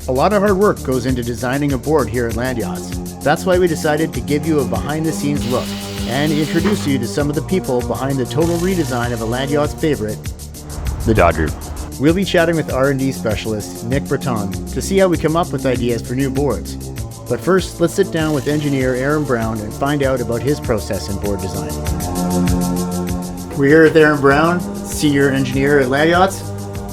A lot of hard work goes into designing a board here at Landyachtz. That's why we decided to give you a behind-the-scenes look and introduce you to some of the people behind the total redesign of a Landyachtz favorite, the Dodger. We'll be chatting with R&D specialist Nick Breton to see how we come up with ideas for new boards. But first, let's sit down with engineer Aaron Brown and find out about his process in board design. We're here with Aaron Brown, senior engineer at Landyachtz,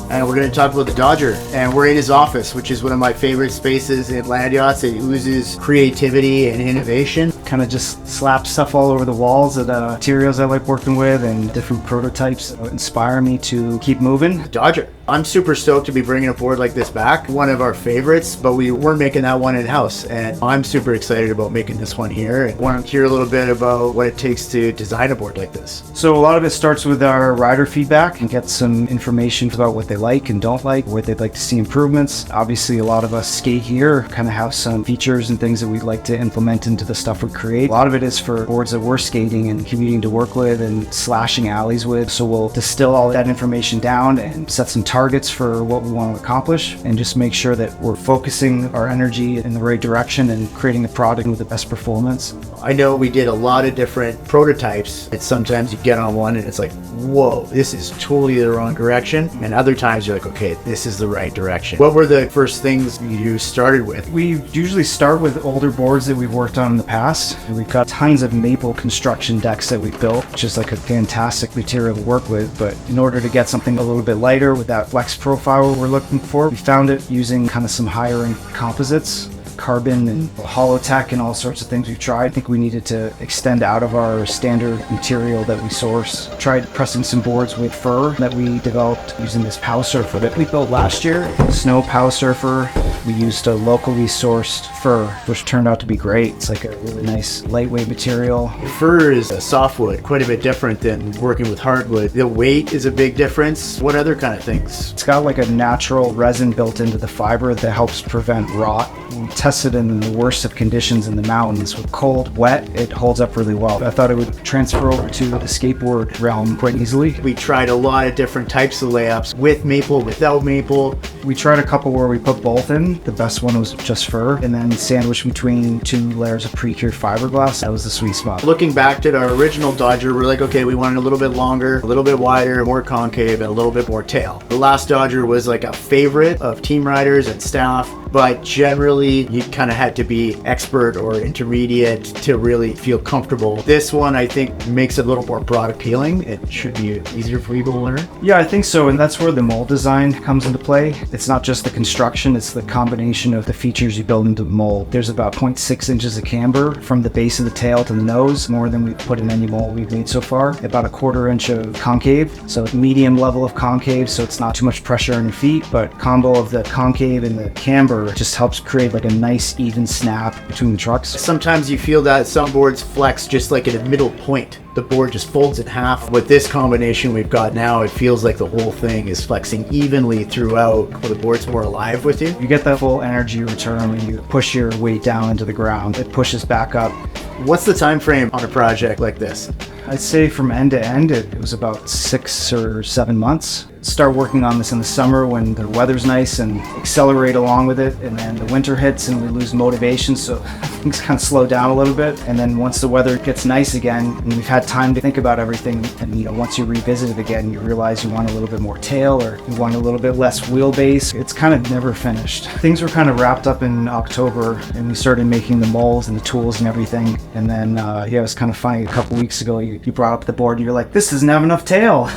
and we're going to talk about the Dodger. And we're in his office, which is one of my favorite spaces at Landyachtz. It oozes creativity and innovation. Kind of just slap stuff all over the walls of the materials I like working with, and different prototypes that inspire me to keep moving. Dodger. I'm super stoked to be bringing a board like this back. One of our favorites, but we weren't making that one in-house. And I'm super excited about making this one here. I want to hear a little bit about what it takes to design a board like this. So a lot of it starts with our rider feedback and get some information about what they like and don't like, where they'd like to see improvements. Obviously, a lot of us skate here, kind of have some features and things that we'd like to implement into the stuff we create. A lot of it is for boards that we're skating and commuting to work with and slashing alleys with. So we'll distill all that information down and set some targets for what we want to accomplish, and just make sure that we're focusing our energy in the right direction and creating a product with the best performance. I know we did a lot of different prototypes, and sometimes you get on one and it's like, whoa, this is totally the wrong direction. And other times you're like, okay, this is the right direction. What were the first things you started with? We usually start with older boards that we've worked on in the past. We've got tons of maple construction decks that we built, which is like a fantastic material to work with. But in order to get something a little bit lighter with that flex profile we're looking for, we found it using kind of some higher end composites, carbon and holotech and all sorts of things we've tried. I think we needed to extend out of our standard material that we source. Tried pressing some boards with fur that we developed using this pow surfer that we built last year. Snow pow surfer. We used a locally sourced fur, which turned out to be great. It's like a really nice lightweight material. Fur is a softwood, quite a bit different than working with hardwood. The weight is a big difference. What other kind of things? It's got like a natural resin built into the fiber that helps prevent rot. We tested it in the worst of conditions in the mountains. With cold, wet, it holds up really well. I thought it would transfer over to the skateboard realm quite easily. We tried a lot of different types of layups, with maple, without maple. We tried a couple where we put both in. The best one was just fur, and then sandwiched between two layers of pre-cured fiberglass. That was the sweet spot. Looking back to our original Dodger, we're like, okay, we wanted a little bit longer, a little bit wider, more concave, and a little bit more tail. The last Dodger was like a favorite of team riders and staff, but generally you kind of had to be expert or intermediate to really feel comfortable. This one, I think, makes it a little more broad appealing. It should be easier for people to learn. Yeah, I think so, and that's where the mold design comes into play. It's not just the construction, it's the combination of the features you build into the mold. There's about 0.6 inches of camber from the base of the tail to the nose, more than we've put in any mold we've made so far. About a 1/4 inch of concave, so medium level of concave, so it's not too much pressure on your feet, but combo of the concave and the camber just helps create like a nice even snap between the trucks. Sometimes you feel that some boards flex just like at a middle point. The board just folds in half. With this combination we've got now, it feels like the whole thing is flexing evenly throughout. The board's more alive with you. You get that full energy return when you push your weight down into the ground. It pushes back up. What's the time frame on a project like this? I'd say from end to end, it was about 6 or 7 months. Start working on this in the summer when the weather's nice and accelerate along with it, and then the winter hits and we lose motivation, so things kind of slow down a little bit. And then once the weather gets nice again and we've had time to think about everything, and once you revisit it again, you realize you want a little bit more tail or you want a little bit less wheelbase. It's kind of never finished. Things were kind of wrapped up in October and we started making the molds and the tools and everything. And then it was kind of funny, a couple weeks ago you brought up the board and you're like, this doesn't have enough tail.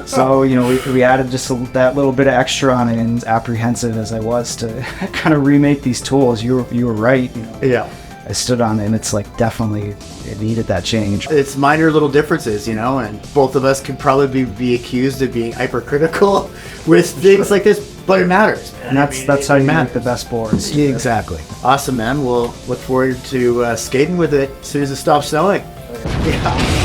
So, we added just that little bit of extra on it, and apprehensive as I was to kind of remake these tools, you were right. Yeah. I stood on it and it's like definitely it needed that change. It's minor little differences, and both of us could probably be accused of being hypercritical with things like this, but it matters. And that's how you make the best boards. Yeah, exactly. Awesome, man. We'll look forward to skating with it as soon as it stops snowing. Yeah.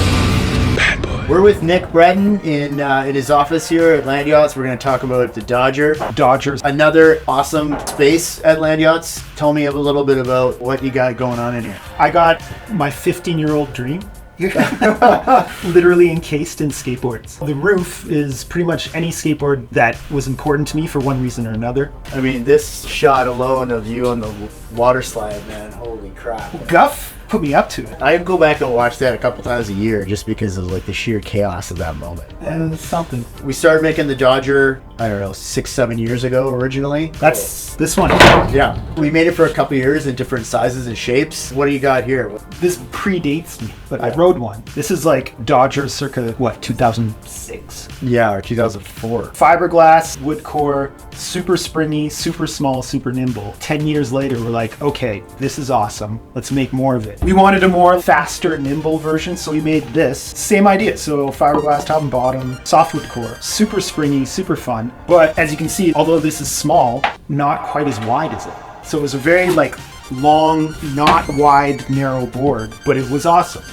We're with Nick Breton in his office here at Landyachtz. We're going to talk about the Dodger. Dodgers. Another awesome space at Landyachtz. Tell me a little bit about what you got going on in here. I got my 15-year-old dream Literally encased in skateboards. The roof is pretty much any skateboard that was important to me for one reason or another. I mean, this shot alone of you on the water slide, man, holy crap. Guff put me up to it. I go back and watch that a couple times a year just because of like the sheer chaos of that moment. And it's something. We started making the Dodger, I don't know, 6-7 years ago originally. That's this one. Yeah. We made it for a couple years in different sizes and shapes. What do you got here? This predates me, but I rode one. This is like Dodger circa, 2006? Yeah, or 2004. Fiberglass, wood core, super springy, super small, super nimble. 10 years later, we're like, okay, this is awesome. Let's make more of it. We wanted a more faster, nimble version, so we made this. Same idea. So fiberglass top and bottom, softwood core, super springy, super fun. But as you can see, although this is small, not quite as wide as it. So it was a very long, not wide, narrow board, but it was awesome.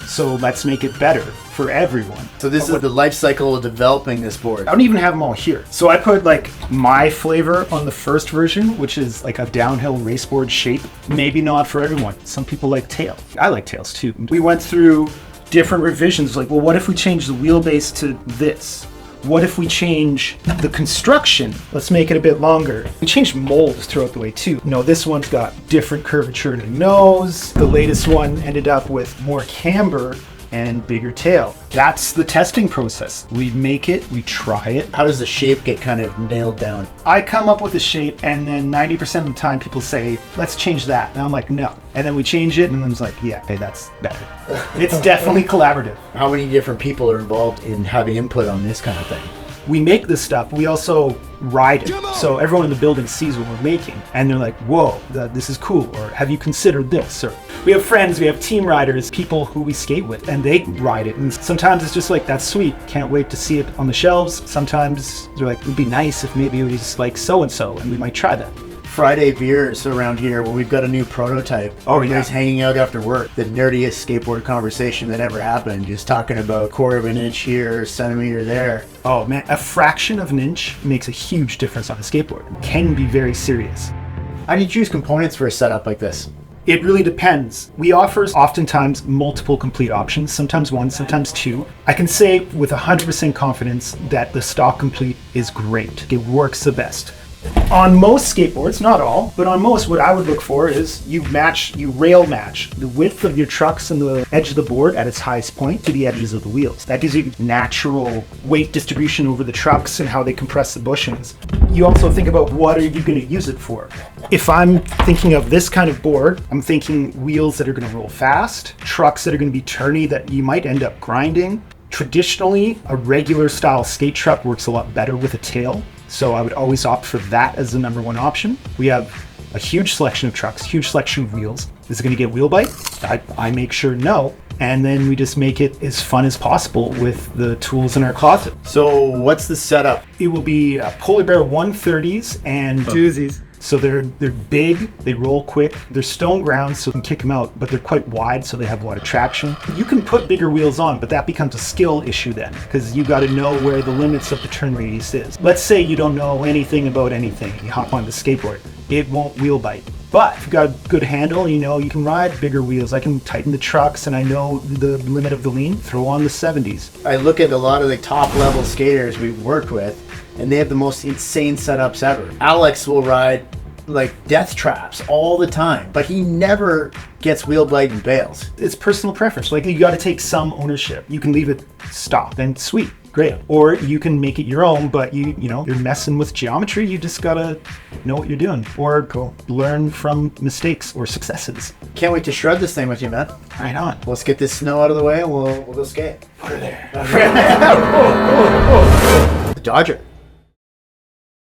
So let's make it better for everyone. So this is the life cycle of developing this board. I don't even have them all here. So I put my flavor on the first version, which is like a downhill raceboard shape. Maybe not for everyone. Some people like tail. I like tails too. We went through different revisions. Like, well, what if we change the wheelbase to this? What if we change the construction? Let's make it a bit longer. We changed molds throughout the way too. This one's got different curvature in the nose. The latest one ended up with more camber and bigger tail. That's the testing process. We make it, we try it. How does the shape get kind of nailed down? I come up with a shape and then 90% of the time people say, let's change that. And I'm like, no. And then we change it and then it's like, yeah, okay, that's better. It's definitely collaborative. How many different people are involved in having input on this kind of thing? We make this stuff, we also ride it. So everyone in the building sees what we're making and they're like, whoa, this is cool. Or have you considered this? Or we have friends, we have team riders, people who we skate with and they ride it. And sometimes it's just like, that's sweet. Can't wait to see it on the shelves. Sometimes they're like, it would be nice if maybe it was like so-and-so and we might try that. Friday beers around here when we've got a new prototype. Oh, yeah. Guys hanging out after work. The nerdiest skateboard conversation that ever happened. Just talking about quarter of an inch here, centimeter there. Oh man, a fraction of an inch makes a huge difference on a skateboard. It can be very serious. How do you choose components for a setup like this? It really depends. We offer oftentimes multiple complete options, sometimes one, sometimes two. I can say with 100% confidence that the stock complete is great. It works the best. On most skateboards, not all, but on most, what I would look for is you rail match the width of your trucks and the edge of the board at its highest point to the edges of the wheels. That gives you natural weight distribution over the trucks and how they compress the bushings. You also think about what are you going to use it for. If I'm thinking of this kind of board, I'm thinking wheels that are going to roll fast, trucks that are going to be turny that you might end up grinding. Traditionally, a regular style skate truck works a lot better with a tail. So I would always opt for that as the number one option. We have a huge selection of trucks, huge selection of wheels. Is it going to get wheel bite? I make sure no. And then we just make it as fun as possible with the tools in our closet. So what's the setup? It will be Polar Bear 130s and doozies. So they're big, they roll quick, they're stone ground so you can kick them out, but they're quite wide so they have a lot of traction. You can put bigger wheels on, but that becomes a skill issue then, because you got to know where the limits of the turn radius is. Let's say you don't know anything about anything, you hop on the skateboard, it won't wheel bite. But if you've got a good handle, you can ride bigger wheels. I can tighten the trucks and I know the limit of the lean, throw on the 70s. I look at a lot of the top level skaters we've worked with and they have the most insane setups ever. Alex will ride like death traps all the time, but he never gets wheel bite and bails. It's personal preference. You got to take some ownership. You can leave it stock and sweet, great. Or you can make it your own, but you're messing with geometry. You just gotta know what you're doing, or learn from mistakes or successes. Can't wait to shred this thing with you, man. Right on. Let's get this snow out of the way and we'll go skate. Put her there. The Dodger.